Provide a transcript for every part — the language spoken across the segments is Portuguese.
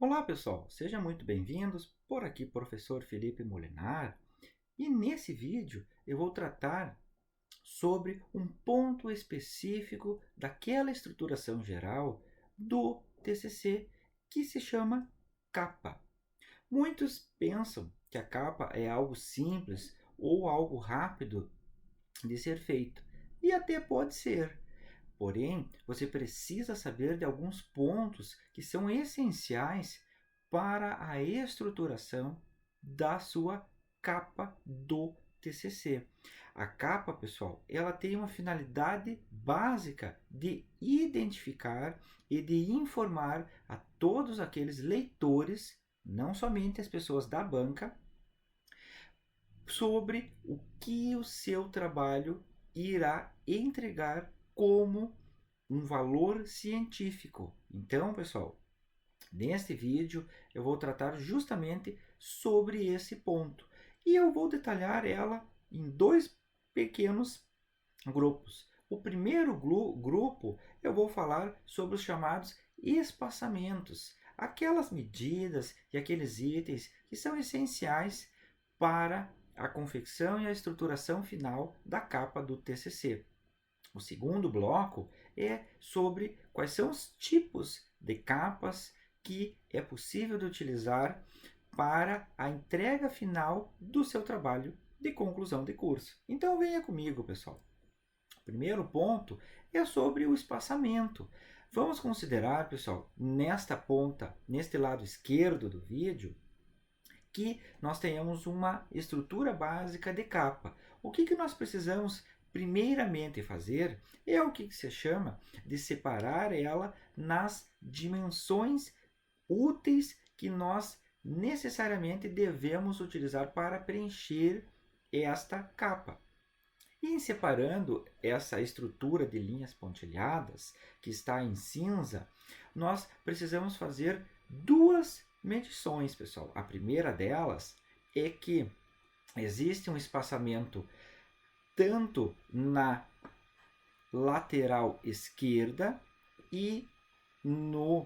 Olá pessoal, sejam muito bem-vindos. Por aqui, professor Felipe Molinar, e nesse vídeo eu vou tratar sobre um ponto específico daquela estruturação geral do TCC que se chama capa. Muitos pensam que a capa é algo simples ou algo rápido de ser feito, e até pode ser. Porém, você precisa saber de alguns pontos que são essenciais para a estruturação da sua capa do TCC. A capa, pessoal, ela tem uma finalidade básica de identificar e de informar a todos aqueles leitores, não somente as pessoas da banca, sobre o que o seu trabalho irá entregar como um valor científico. Então, pessoal, neste vídeo eu vou tratar justamente sobre esse ponto e eu vou detalhar ela em dois pequenos grupos. O primeiro grupo eu vou falar sobre os chamados espaçamentos, aquelas medidas e aqueles itens que são essenciais para a confecção e a estruturação final da capa do TCC. O segundo bloco é sobre quais são os tipos de capas que é possível de utilizar para a entrega final do seu trabalho de conclusão de curso. Então venha comigo, pessoal. O primeiro ponto é sobre o espaçamento. Vamos considerar, pessoal, nesta ponta, neste lado esquerdo do vídeo, que nós tenhamos uma estrutura básica de capa. O que nós precisamos primeiramente fazer é o que se chama de separar ela nas dimensões úteis que nós necessariamente devemos utilizar para preencher esta capa. E em separando essa estrutura de linhas pontilhadas, que está em cinza, nós precisamos fazer duas medições, pessoal. A primeira delas é que existe um espaçamento tanto na lateral esquerda e no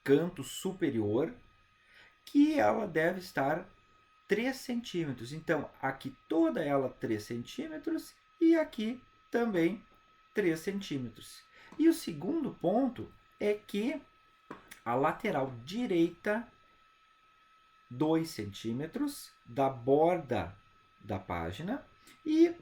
canto superior, que ela deve estar 3 centímetros. Então, aqui toda ela 3 centímetros e aqui também 3 centímetros. E o segundo ponto é que a lateral direita 2 centímetros da borda da página e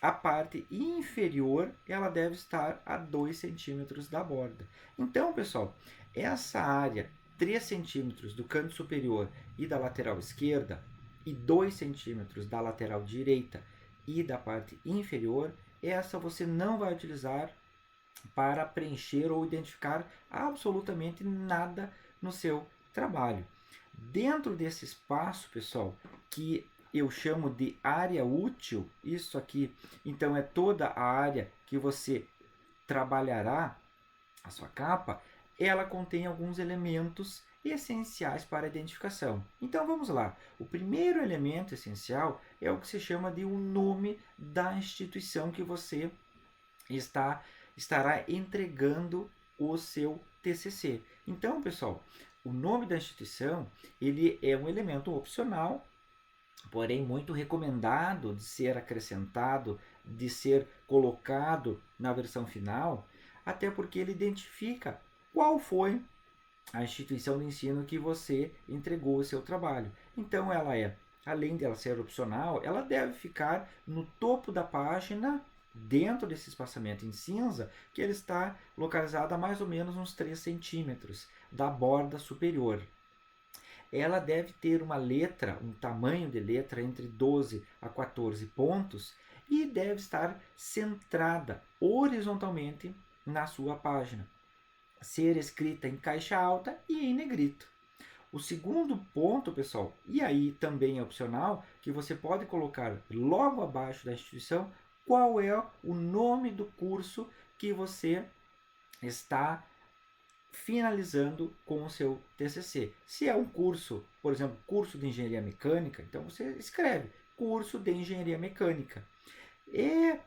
a parte inferior ela deve estar a 2 centímetros da borda. Então, pessoal, essa área 3 centímetros do canto superior e da lateral esquerda e 2 centímetros da lateral direita e da parte inferior, essa você não vai utilizar para preencher ou identificar absolutamente nada no seu trabalho. Dentro desse espaço, pessoal, que eu chamo de área útil, isso aqui então é toda a área que você trabalhará a sua capa, ela contém alguns elementos essenciais para a identificação. Então vamos lá. O primeiro elemento essencial é o que se chama de o nome da instituição que você estará entregando o seu TCC. Então, pessoal, o nome da instituição ele é um elemento opcional, porém muito recomendado de ser acrescentado, de ser colocado na versão final, até porque ele identifica qual foi a instituição de ensino que você entregou o seu trabalho. Então ela além de ela ser opcional, ela deve ficar no topo da página, dentro desse espaçamento em cinza, que ele está localizado a mais ou menos uns 3 centímetros da borda superior. Ela deve ter uma letra, um tamanho de letra entre 12 a 14 pontos e deve estar centrada horizontalmente na sua página. Ser escrita em caixa alta e em negrito. O segundo ponto, pessoal, e aí também é opcional, que você pode colocar logo abaixo da instituição qual é o nome do curso que você está finalizando com o seu TCC. Se é um curso, por exemplo, curso de engenharia mecânica, então você escreve curso de engenharia mecânica. E,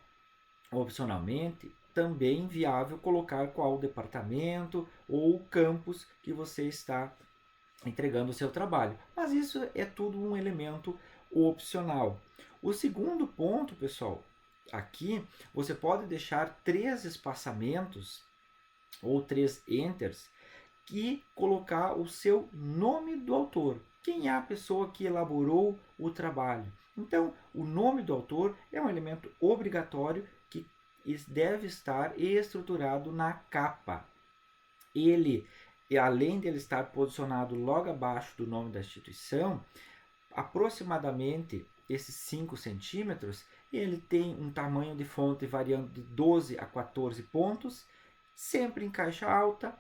opcionalmente, também viável colocar qual departamento ou campus que você está entregando o seu trabalho. Mas isso é tudo um elemento opcional. O segundo ponto, pessoal, aqui você pode deixar 3 espaçamentos ou 3 enters e colocar o seu nome do autor. Quem é a pessoa que elaborou o trabalho? Então, o nome do autor é um elemento obrigatório que deve estar estruturado na capa. Ele, além de ele estar posicionado logo abaixo do nome da instituição, aproximadamente esses 5 centímetros, ele tem um tamanho de fonte variando de 12 a 14 pontos, sempre em caixa alta,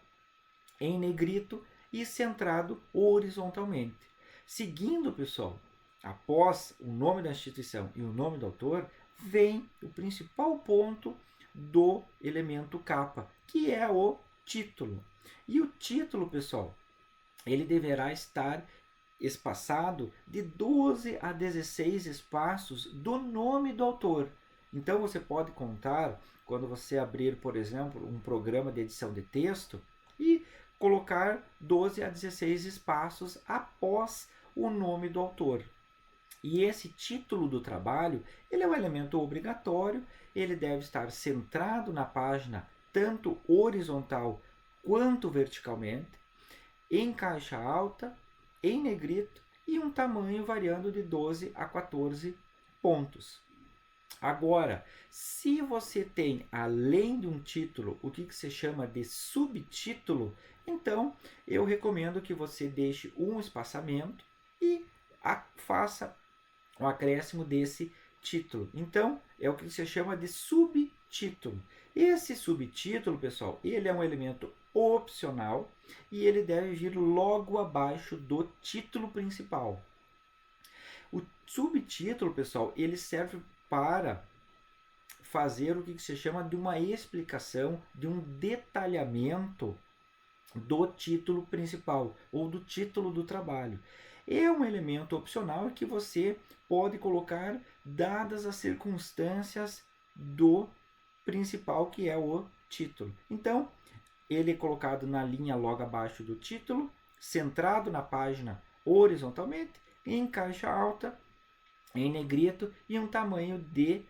em negrito e centrado horizontalmente. Seguindo, pessoal, após o nome da instituição e o nome do autor, vem o principal ponto do elemento capa, que é o título. E o título, pessoal, ele deverá estar espaçado de 12 a 16 espaços do nome do autor. Então você pode contar, quando você abrir, por exemplo, um programa de edição de texto, e colocar 12 a 16 espaços após o nome do autor. E esse título do trabalho, ele é um elemento obrigatório, ele deve estar centrado na página, tanto horizontal quanto verticalmente, em caixa alta, em negrito e um tamanho variando de 12 a 14 pontos. Agora, se você tem, além de um título, o que se chama de subtítulo, então eu recomendo que você deixe um espaçamento e faça o acréscimo desse título. Então, é o que se chama de subtítulo. Esse subtítulo, pessoal, ele é um elemento opcional e ele deve vir logo abaixo do título principal. O subtítulo, pessoal, ele serve para fazer o que se chama de uma explicação, de um detalhamento do título principal ou do título do trabalho. É um elemento opcional que você pode colocar dadas as circunstâncias do principal, que é o título. Então, ele é colocado na linha logo abaixo do título, centrado na página horizontalmente, em caixa alta, em negrito e um tamanho de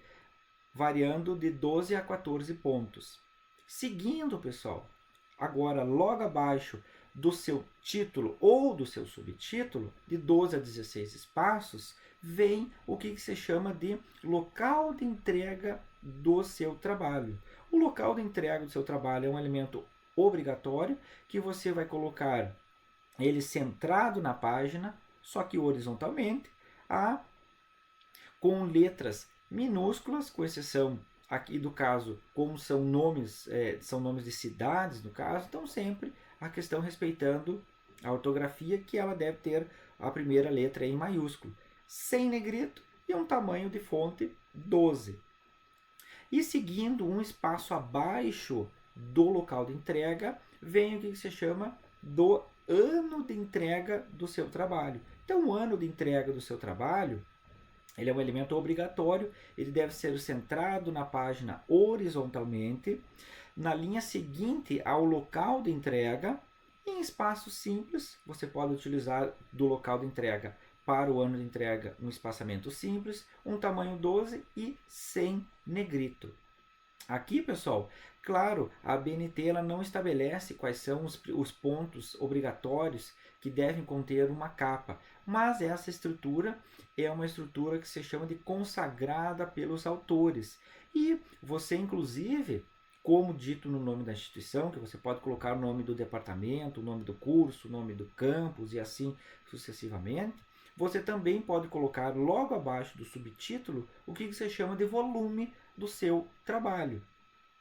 variando de 12 a 14 pontos. Seguindo, pessoal, agora logo abaixo do seu título ou do seu subtítulo, de 12 a 16 espaços, vem o que se chama de local de entrega do seu trabalho. O local de entrega do seu trabalho é um elemento obrigatório que você vai colocar ele centrado na página, só que horizontalmente, com letras minúsculas, com exceção aqui do caso, como são nomes de cidades, no caso, então sempre a questão respeitando a ortografia, que ela deve ter a primeira letra em maiúsculo, sem negrito e um tamanho de fonte 12. E seguindo um espaço abaixo do local de entrega, vem o que se chama do ano de entrega do seu trabalho. Então, o ano de entrega do seu trabalho, ele é um elemento obrigatório, ele deve ser centrado na página horizontalmente, na linha seguinte ao local de entrega, em espaço simples, você pode utilizar do local de entrega para o ano de entrega um espaçamento simples, um tamanho 12 e sem negrito. Aqui, pessoal, claro, a BNT ela não estabelece quais são os pontos obrigatórios que devem conter uma capa, mas essa estrutura é uma estrutura que se chama de consagrada pelos autores. E você, inclusive, como dito no nome da instituição, que você pode colocar o nome do departamento, o nome do curso, o nome do campus e assim sucessivamente, você também pode colocar logo abaixo do subtítulo o que se chama de volume do seu trabalho.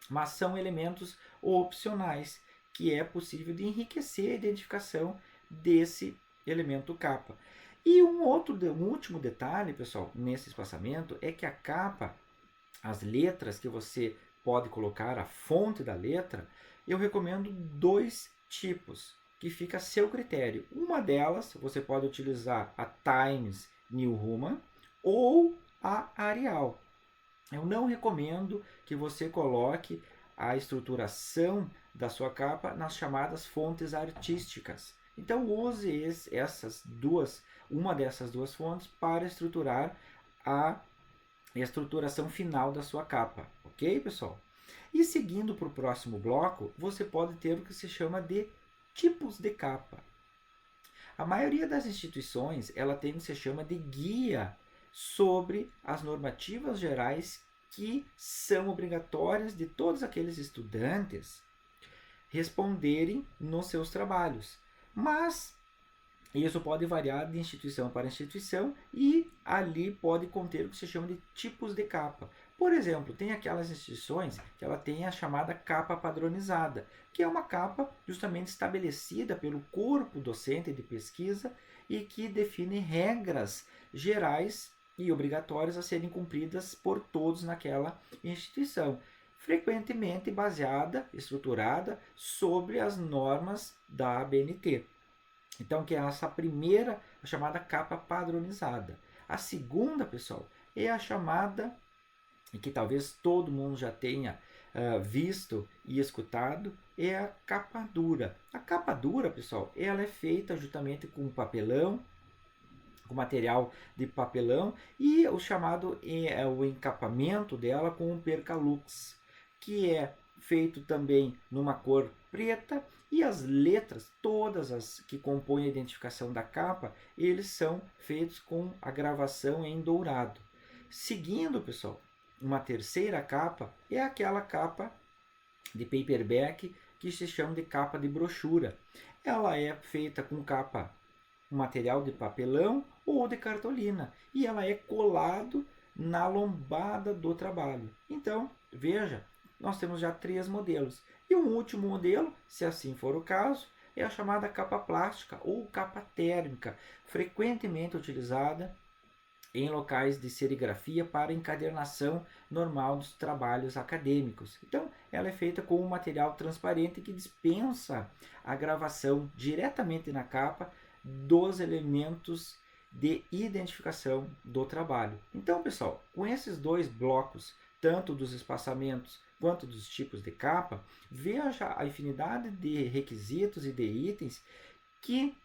Mas são elementos opcionais que é possível de enriquecer a identificação desse elemento capa. E um último detalhe, pessoal, nesse espaçamento é que a capa, as letras que você pode colocar, a fonte da letra, eu recomendo 2 tipos, que fica a seu critério. Uma delas, você pode utilizar a Times New Roman ou a Arial. Eu não recomendo que você coloque a estruturação da sua capa nas chamadas fontes artísticas, Então use uma dessas duas fontes para estruturar a estruturação final da sua capa, ok, pessoal? E seguindo para o próximo bloco, você pode ter o que se chama de tipos de capa. A maioria das instituições ela tem o que se chama de guia sobre as normativas gerais que são obrigatórias de todos aqueles estudantes responderem nos seus trabalhos. Mas isso pode variar de instituição para instituição e ali pode conter o que se chama de tipos de capa. Por exemplo, tem aquelas instituições que ela tem a chamada capa padronizada, que é uma capa justamente estabelecida pelo corpo docente de pesquisa e que define regras gerais e obrigatórias a serem cumpridas por todos naquela instituição, frequentemente baseada, estruturada sobre as normas da ABNT. Então, que é essa primeira, a chamada capa padronizada. A segunda, pessoal, é a chamada, e que talvez todo mundo já tenha visto e escutado, é a capa dura. A capa dura, pessoal, ela é feita justamente com papelão, com material de papelão, e o chamado é o encapamento dela com um percalux, que é feito também numa cor preta, e as letras, todas as que compõem a identificação da capa, eles são feitos com a gravação em dourado. Seguindo, pessoal, uma terceira capa é aquela capa de paperback que se chama de capa de brochura. Ela é feita com material de papelão ou de cartolina, e ela é colado na lombada do trabalho. Então, veja, nós temos já 3 modelos. E um último modelo, se assim for o caso, é a chamada capa plástica ou capa térmica, frequentemente utilizada em locais de serigrafia para encadernação normal dos trabalhos acadêmicos. Então, ela é feita com um material transparente que dispensa a gravação diretamente na capa dos elementos de identificação do trabalho. Então, pessoal, com esses 2 blocos, tanto dos espaçamentos quanto dos tipos de capa, veja a infinidade de requisitos e de itens que,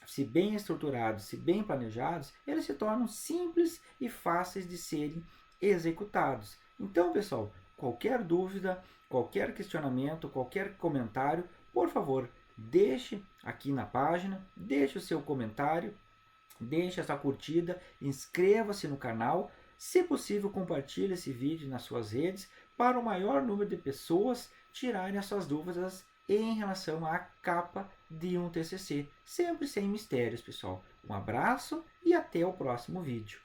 se bem estruturados, se bem planejados, eles se tornam simples e fáceis de serem executados. Então, pessoal, qualquer dúvida, qualquer questionamento, qualquer comentário, por favor, deixe aqui na página, deixe o seu comentário, deixe essa curtida, inscreva-se no canal, se possível compartilhe esse vídeo nas suas redes para o maior número de pessoas tirarem as suas dúvidas em relação à capa de um TCC, sempre sem mistérios, pessoal. Um abraço e até o próximo vídeo.